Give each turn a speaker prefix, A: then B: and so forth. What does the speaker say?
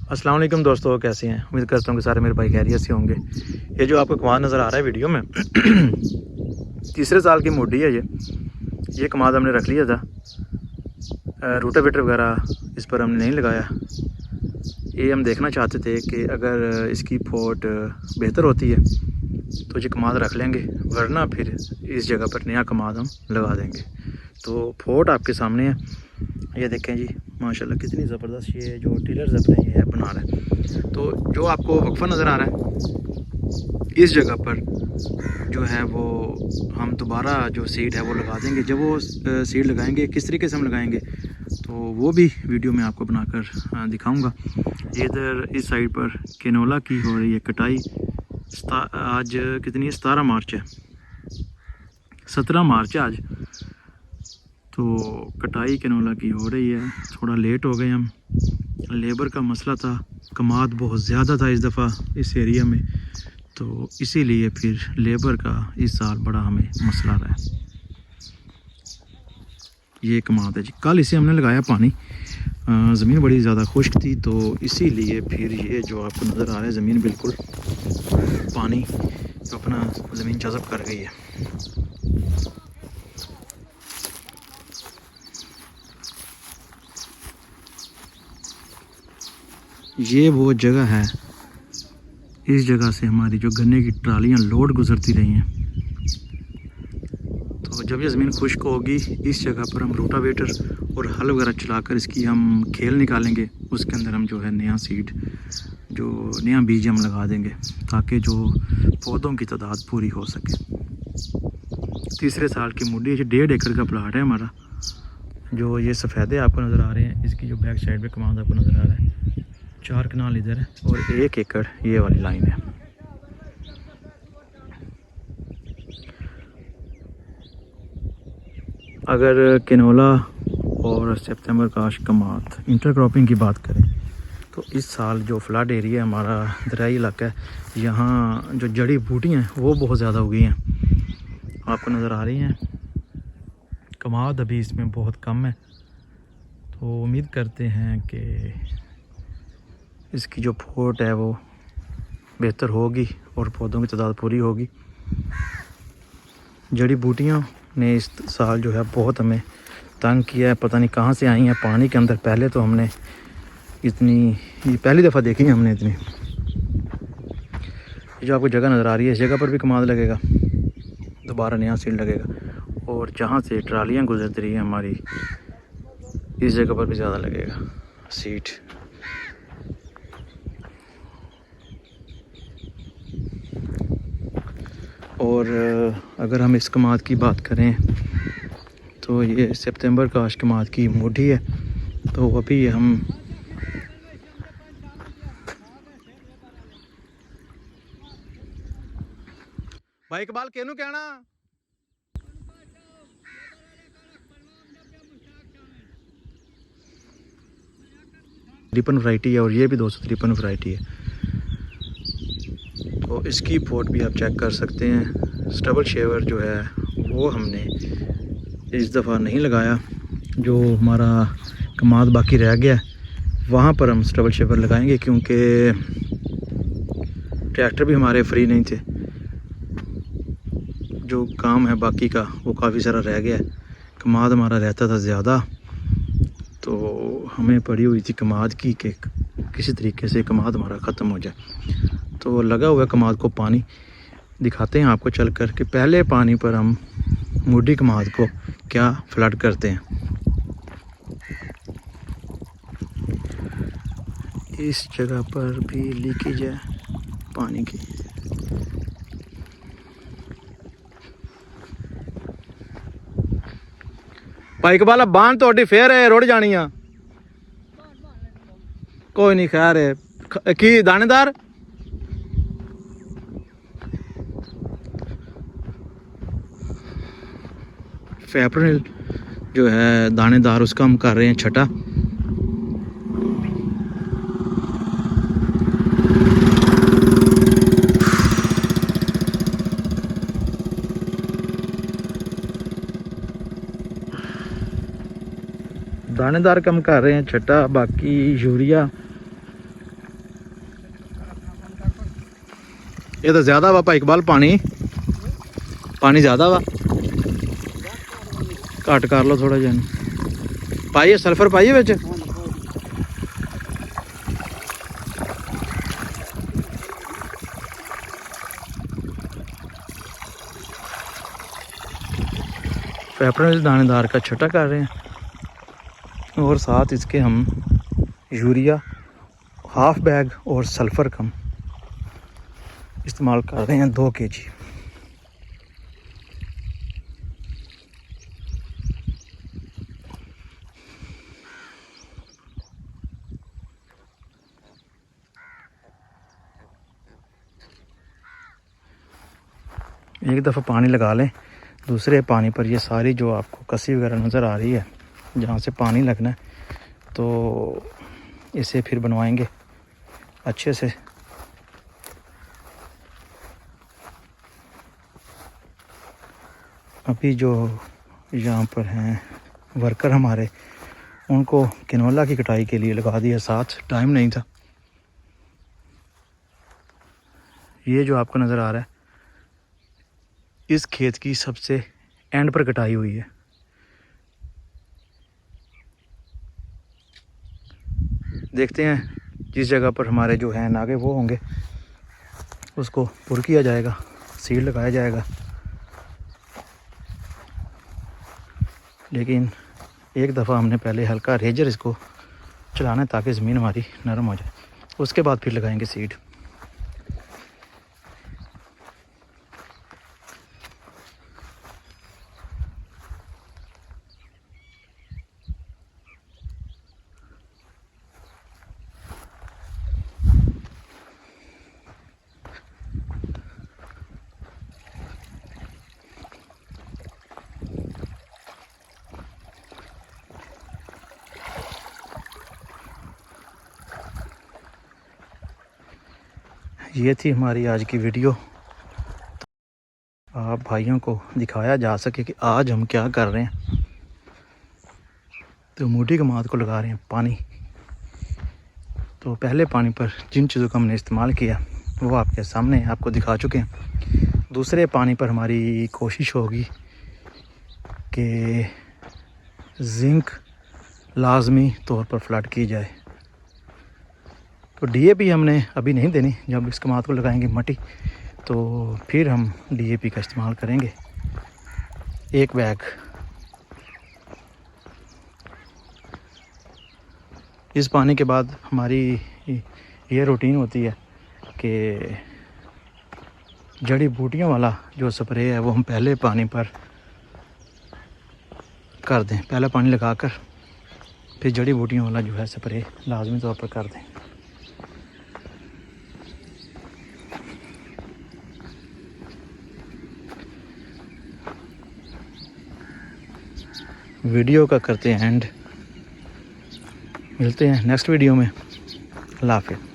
A: अस्सलाम वालेकुम दोस्तों, कैसे हैं? उम्मीद करता हूँ कि सारे मेरे भाई खैरियत से होंगे। ये जो आपको कमाद नज़र आ रहा है वीडियो में तीसरे साल की मोडी है ये कमाद हमने रख लिया था। रोटावेटर वगैरह इस पर हमने नहीं लगाया। ये हम देखना चाहते थे कि अगर इसकी फोट बेहतर होती है तो ये कमाद रख लेंगे, वरना फिर इस जगह पर नया कमाद हम लगा देंगे। तो फोट आपके सामने है, ये देखें जी, माशाल्लाह कितनी ज़बरदस्त ये जो टिलर्स अपने ये बना रहा है। तो जो आपको वक्फा नज़र आ रहा है इस जगह पर जो है वो हम दोबारा जो सीड है वो लगा देंगे। जब वो सीड लगाएंगे किस तरीके से हम लगाएंगे तो वो भी वीडियो में आपको बनाकर दिखाऊंगा। इधर इस साइड पर कैनोला की हो रही है कटाई। आज कितनी है? 17 मार्च है, 17 मार्च है आज। तो कटाई कैनोला की हो रही है। थोड़ा लेट हो गए हम, लेबर का मसला था, कमाद बहुत ज़्यादा था इस दफ़ा इस एरिया में, तो इसीलिए फिर लेबर का इस साल बड़ा हमें मसला रहा है। ये कमाद है जी, कल इसे हमने लगाया पानी, ज़मीन बड़ी ज़्यादा खुश्क थी, तो इसीलिए फिर ये जो आपको नज़र आ रहा है ज़मीन बिल्कुल पानी अपना ज़मीन जज़ब कर गई है। ये वो जगह है, इस जगह से हमारी जो गन्ने की ट्रालियाँ लोड गुजरती रही हैं। तो जब ये ज़मीन खुश्क होगी इस जगह पर हम रोटावेटर और हल वगैरह चलाकर इसकी हम खेल निकालेंगे। उसके अंदर हम जो है नया सीड, जो नया बीज हम लगा देंगे ताकि जो पौधों की तादाद पूरी हो सके। तीसरे साल की मुड्डी, ये 1.5 एकड़ का प्लाट है हमारा। जो ये सफ़ेदे आपको नज़र आ रहे हैं, इसकी जो बैक साइड पे कमाद आपको नज़र आ रहा है, 4 कनाल इधर है और 1 एकड़ ये वाली लाइन है। अगर कैनोला और सितंबर काश कमाद इंटरक्रॉपिंग की बात करें तो इस साल जो फ्लड एरिया हमारा दरियाई इलाका है, यहाँ जो जड़ी बूटियाँ हैं वो बहुत ज़्यादा उगी हैं, आपको नज़र आ रही हैं। कमाद अभी इसमें बहुत कम है, तो उम्मीद करते हैं कि इसकी जो फोट है वो बेहतर होगी और पौधों की तादाद पूरी होगी। जड़ी बूटियाँ ने इस साल जो है बहुत हमें तंग किया है, पता नहीं कहाँ से आई हैं पानी के अंदर। पहले तो हमने इतनी, ये पहली दफ़ा देखी है हमने इतनी। ये जो आपको जगह नज़र आ रही है इस जगह पर भी कमाद लगेगा, दोबारा नया सीड लगेगा, और जहाँ से ट्रालियाँ गुजरती रही हैं हमारी इस जगह पर भी ज़्यादा लगेगा सीड। और अगर हम इस कमाद की बात करें तो ये सितंबर काश कमाद की मोटी है। तो अभी हम भाई इकबाल केनू कहना तिरपन वैरायटी है और ये भी 253 वैरायटी है। तो इसकी फोट भी आप चेक कर सकते हैं। स्टबल शेवर जो है वो हमने इस दफ़ा नहीं लगाया, जो हमारा कमाद बाकी रह गया वहाँ पर हम स्टबल शेवर लगाएंगे, क्योंकि ट्रैक्टर भी हमारे फ्री नहीं थे। जो काम है बाकी का वो काफ़ी सारा रह गया है। कमाद हमारा रहता था ज़्यादा, तो हमें पड़ी हुई थी कमाद की कि किसी तरीके से कमाद हमारा ख़त्म हो जाए। तो लगा हुआ कमाद को पानी दिखाते हैं आपको चल कर कि पहले पानी पर हम मोटी कमाद को क्या फ्लड करते हैं। इस जगह पर भी लीकेज है पानी की। भाई इकबाल बांध तो फेर है, रुड़ जानी है, कोई नहीं, खैर है की दानेदार फेब्रिल जो है दानेदार, उसका हम कर रहे हैं छटा। दानेदार कम कर रहे हैं छटा। बाकी यूरिया ये तो ज़्यादा वा भाई इकबाल, पानी ज़्यादा वा, घट कर लो थोड़ा जिहा। पाइए सल्फर पाइए बिच। पेपरों दानेदार का छटा कर रहे हैं और साथ इसके हम यूरिया हाफ बैग और सल्फ़र कम इस्तेमाल कर रहे हैं 2 kg। एक दफ़ा पानी लगा लें, दूसरे पानी पर ये सारी जो आपको कसी वगैरह नज़र आ रही है जहाँ से पानी लगना है, तो इसे फिर बनवाएंगे अच्छे से। अभी जो यहाँ पर हैं वर्कर हमारे, उनको किनोला की कटाई के लिए लगा दिया, साथ टाइम नहीं था। ये जो आपको नज़र आ रहा है इस खेत की सबसे एंड पर कटाई हुई है। देखते हैं जिस जगह पर हमारे जो हैं नागे वो होंगे उसको पुर किया जाएगा, सीड लगाया जाएगा। लेकिन एक दफ़ा हमने पहले हल्का रेजर इसको चलाना है ताकि ज़मीन हमारी नरम हो जाए, उसके बाद फिर लगाएंगे सीड। ये थी हमारी आज की वीडियो। आप भाइयों को दिखाया जा सके कि आज हम क्या कर रहे हैं। तो मोटी कमाद को लगा रहे हैं पानी। तो पहले पानी पर जिन चीज़ों का हमने इस्तेमाल किया वो आपके सामने आपको दिखा चुके हैं। दूसरे पानी पर हमारी कोशिश होगी कि जिंक लाजमी तौर पर फ्लड की जाए। तो DAP हमने अभी नहीं देनी, जब इस कमाद को लगाएंगे मट्टी तो फिर हम DAP का इस्तेमाल करेंगे 1 बैग। इस पानी के बाद हमारी ये रूटीन होती है कि जड़ी बूटियों वाला जो स्प्रे है वो हम पहले पानी पर कर दें, पहला पानी लगाकर फिर जड़ी बूटियों वाला जो है स्प्रे लाजमी तौर पर कर दें। वीडियो का करते हैं एंड, मिलते हैं नेक्स्ट वीडियो में। अल्लाह हाफ़िज़।